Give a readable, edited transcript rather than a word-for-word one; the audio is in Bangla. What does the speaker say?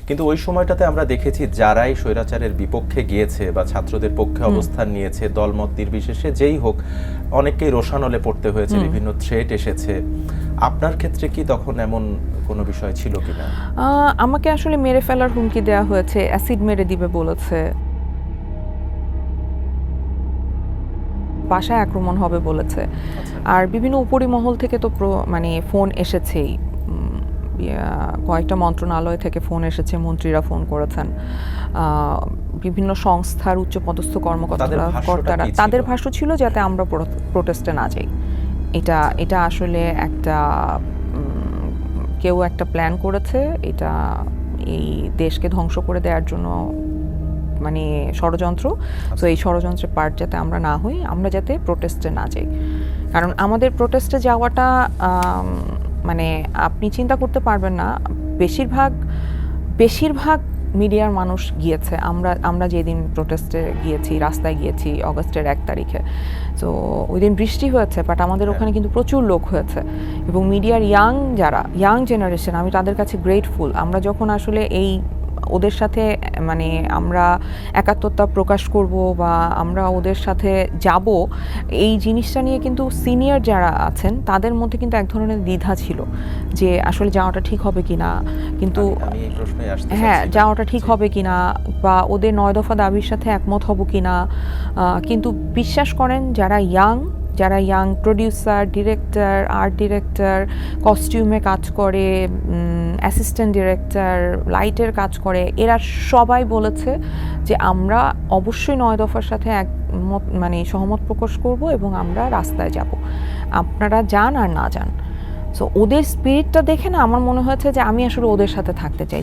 কিন্তু ওই সময়টাতে আমরা দেখেছি যারাই স্বৈরাচারের বিপক্ষে গিয়েছে বা ছাত্রদের পক্ষে অবস্থান নিয়েছে, দলমত নির্বিশেষে যেই হোক, অনেককেই রোষানলে পড়তে হয়েছে, বিভিন্ন থ্রেট এসেছে। আপনার ক্ষেত্রে কি তখন এমন কোনো বিষয় ছিল কিনা? আমাকে আসলে মেরে ফেলার হুমকি দেওয়া হয়েছে, অ্যাসিড মেরে দিবে বলেছে, বাসায় আক্রমণ হবে বলেছে। আর বিভিন্ন উপরিমহল থেকে তো মানে ফোন এসেছেই, কয়েকটা মন্ত্রণালয় থেকে ফোন এসেছে, মন্ত্রীরা ফোন করেছেন, বিভিন্ন সংস্থার উচ্চপদস্থ কর্মকর্তারা, তাদের ভাষ্য ছিল যাতে আমরা প্রোটেস্টে না যাই। এটা আসলে একটা কেউ একটা প্ল্যান করেছে, এটা এই দেশকে ধ্বংস করে দেওয়ার জন্য, মানে ষড়যন্ত্র। তো এই ষড়যন্ত্রের পার্ট যাতে আমরা না হই, আমরা যাতে প্রোটেস্টে না যাই। কারণ আমাদের প্রোটেস্টে যাওয়াটা, মানে আপনি চিন্তা করতে পারবেন না, বেশিরভাগ মিডিয়ার মানুষ গিয়েছে। আমরা যেদিন প্রোটেস্টে গিয়েছি, রাস্তায় গিয়েছি অগস্টের 1 তারিখে, তো ওই দিন বৃষ্টি হয়েছে, বাট আমাদের ওখানে কিন্তু প্রচুর লোক হয়েছে। এবং মিডিয়ার ইয়াং জেনারেশন, আমি তাদের কাছে গ্রেটফুল। আমরা যখন আসলে ওদের সাথে, মানে আমরা একাত্মতা প্রকাশ করব বা আমরা ওদের সাথে যাব, এই জিনিসটা নিয়ে কিন্তু সিনিয়র যারা আছেন তাদের মধ্যে কিন্তু এক ধরনের দ্বিধা ছিল যে আসলে যাওয়াটা ঠিক হবে কিনা, কিন্তু হ্যাঁ, যাওয়াটা ঠিক হবে কিনা বা ওদের 9 দফা দাবির সাথে একমত হব কিনা। কিন্তু বিশ্বাস করেন, যারা young producer, director, art director, কস্টিউমে কাজ করে, অ্যাসিস্ট্যান্ট ডিরেক্টর, লাইটের কাজ করে, এরা সবাই বলেছে যে আমরা অবশ্যই 9 দফার সাথে একমত, মানে সহমত প্রকাশ করব এবং আমরা রাস্তায় যাব, আপনারা যান আর না যান। সো ওদের স্পিরিটটা দেখে না আমার মনে হয়েছে যে আমি আসলে ওদের সাথে থাকতে চাই।